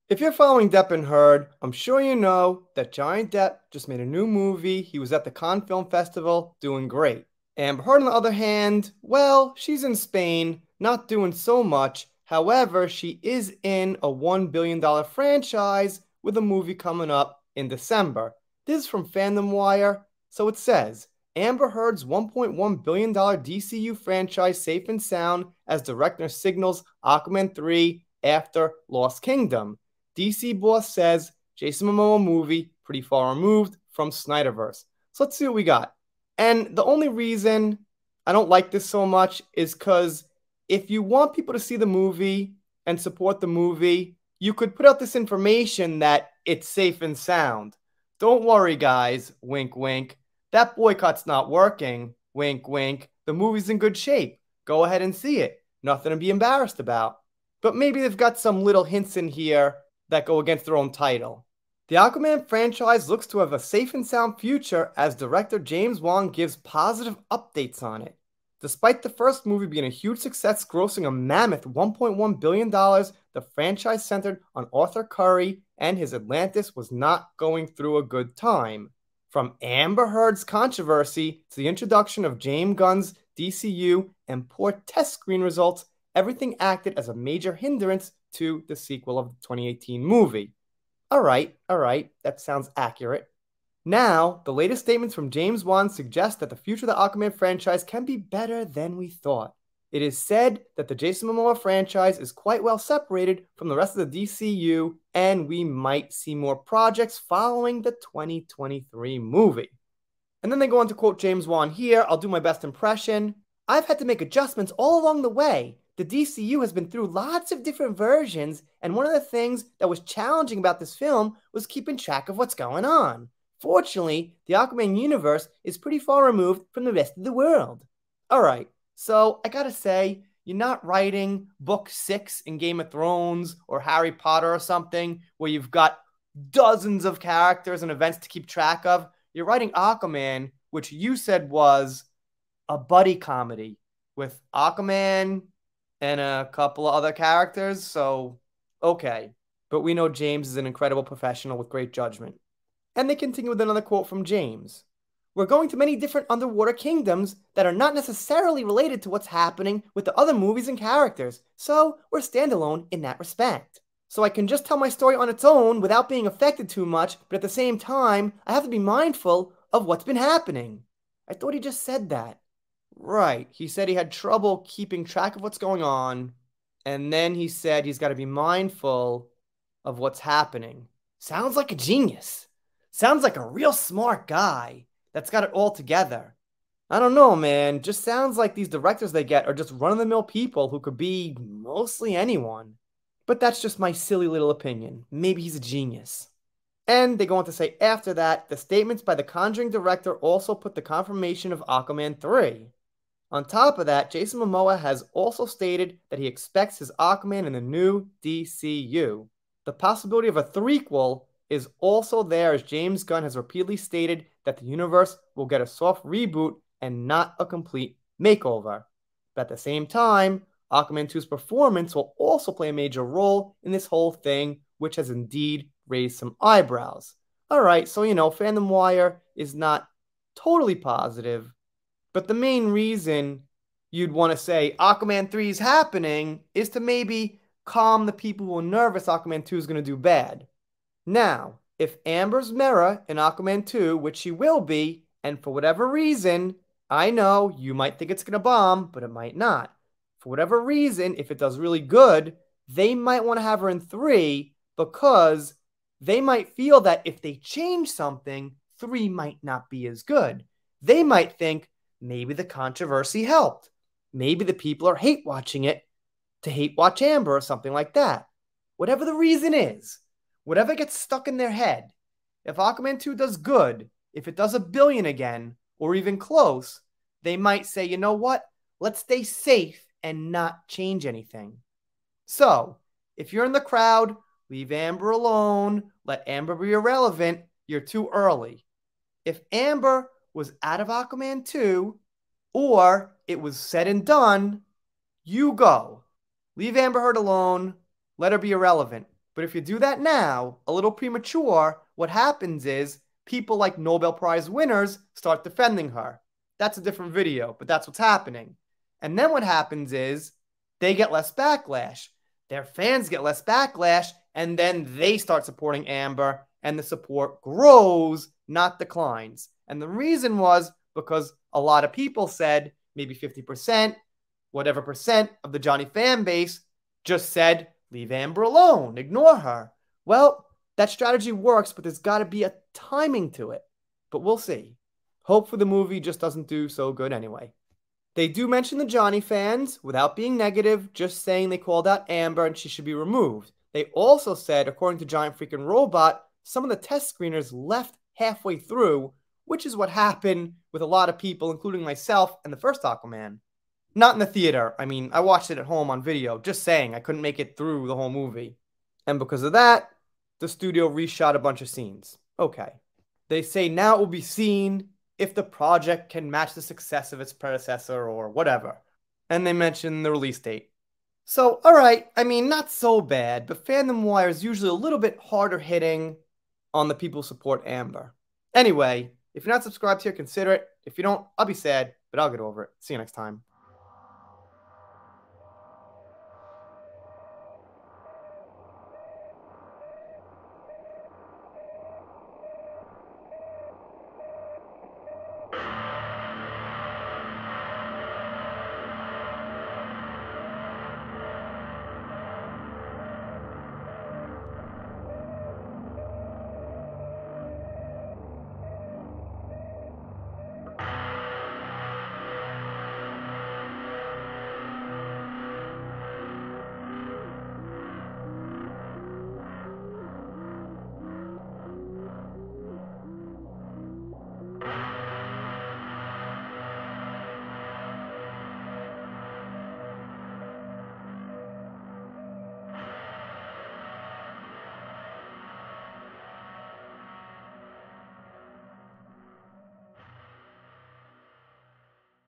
If you're following Depp and Heard, I'm sure you know that Johnny Depp just made a new movie. He was at the Cannes Film Festival doing great. Amber Heard, on the other hand, well, she's in Spain, not doing so much. However, she is in a $1 billion franchise with a movie coming up in December. This is from Fandom Wire. So it says Amber Heard's $1.1 billion DCU franchise safe and sound as director signals Aquaman 3 after Lost Kingdom. DC boss says Jason Momoa movie pretty far removed from Snyderverse. So let's see what we got. And the only reason I don't like this so much is because if you want people to see the movie and support the movie, you could put out this information that it's safe and sound. Don't worry, guys. Wink, wink. That boycott's not working. Wink, wink. The movie's in good shape. Go ahead and see it. Nothing to be embarrassed about. But maybe they've got some little hints in here that go against their own title. The Aquaman franchise looks to have a safe and sound future as director James Wan gives positive updates on it. Despite the first movie being a huge success, grossing a mammoth $1.1 billion, the franchise centered on Arthur Curry and his Atlantis was not going through a good time. From Amber Heard's controversy to the introduction of James Gunn's DCU and poor test screen results, everything acted as a major hindrance to the sequel of the 2018 movie. All right, that sounds accurate. Now, the latest statements from James Wan suggest that the future of the Aquaman franchise can be better than we thought. It is said that the Jason Momoa franchise is quite well separated from the rest of the DCU, and we might see more projects following the 2023 movie. And then they go on to quote James Wan here. I'll do my best impression. I've had to make adjustments all along the way. The DCU has been through lots of different versions, and one of the things that was challenging about this film was keeping track of what's going on. Fortunately, the Aquaman universe is pretty far removed from the rest of the world. Alright, so I gotta say, you're not writing book 6 in Game of Thrones or Harry Potter or something where you've got dozens of characters and events to keep track of. You're writing Aquaman, which you said was a buddy comedy with Aquaman and a couple of other characters, so okay. But we know James is an incredible professional with great judgment. And they continue with another quote from James. We're going to many different underwater kingdoms that are not necessarily related to what's happening with the other movies and characters, so we're standalone in that respect. So I can just tell my story on its own without being affected too much, but at the same time, I have to be mindful of what's been happening. I thought he just said that. Right, he said he had trouble keeping track of what's going on, and then he said he's got to be mindful of what's happening. Sounds like a genius. Sounds like a real smart guy that's got it all together. I don't know, man. Just sounds like these directors they get are just run-of-the-mill people who could be mostly anyone. But that's just my silly little opinion. Maybe he's a genius. And they go on to say after that, the statements by the Conjuring director also put the confirmation of Aquaman 3. On top of that, Jason Momoa has also stated that he expects his Aquaman in the new DCU. The possibility of a threequel is also there, as James Gunn has repeatedly stated that the universe will get a soft reboot and not a complete makeover. But at the same time, Aquaman 2's performance will also play a major role in this whole thing, which has indeed raised some eyebrows. Alright, so Fandom Wire is not totally positive, but the main reason you'd want to say Aquaman 3 is happening is to maybe calm the people who are nervous Aquaman 2 is going to do bad. Now, if Amber's Mera in Aquaman 2, which she will be, and for whatever reason, I know you might think it's going to bomb, but it might not. For whatever reason, if it does really good, they might want to have her in 3 because they might feel that if they change something, 3 might not be as good. They might think maybe the controversy helped. Maybe the people are hate watching it to hate watch Amber or something like that. Whatever the reason is, whatever gets stuck in their head, if Aquaman 2 does good, if it does $1 billion again, or even close, they might say, you know what? Let's stay safe and not change anything. So, if you're in the crowd, leave Amber alone, let Amber be irrelevant, you're too early. If Amber was out of Aquaman 2, or it was said and done, you go. Leave Amber Heard alone, let her be irrelevant. But if you do that now, a little premature, what happens is people like Nobel Prize winners start defending her. That's a different video, but that's what's happening. And then what happens is they get less backlash. Their fans get less backlash, and then they start supporting Amber, and the support grows, not declines. And the reason was because a lot of people said, maybe 50%, whatever percent of the Johnny fan base just said, leave Amber alone, ignore her. Well, that strategy works, but there's got to be a timing to it. But we'll see. Hopefully the movie just doesn't do so good anyway. They do mention the Johnny fans without being negative, just saying they called out Amber and she should be removed. They also said, according to Giant Freaking Robot, some of the test screeners left halfway through, which is what happened with a lot of people, including myself and the first Aquaman. Not in the theater. I mean, I watched it at home on video, just saying I couldn't make it through the whole movie. And because of that, the studio reshot a bunch of scenes. Okay. They say now it will be seen if the project can match the success of its predecessor or whatever. And they mention the release date. So, alright, I mean, not so bad, but Fandom Wire is usually a little bit harder hitting on the people who support Amber. Anyway, if you're not subscribed here, consider it. If you don't, I'll be sad, but I'll get over it. See you next time.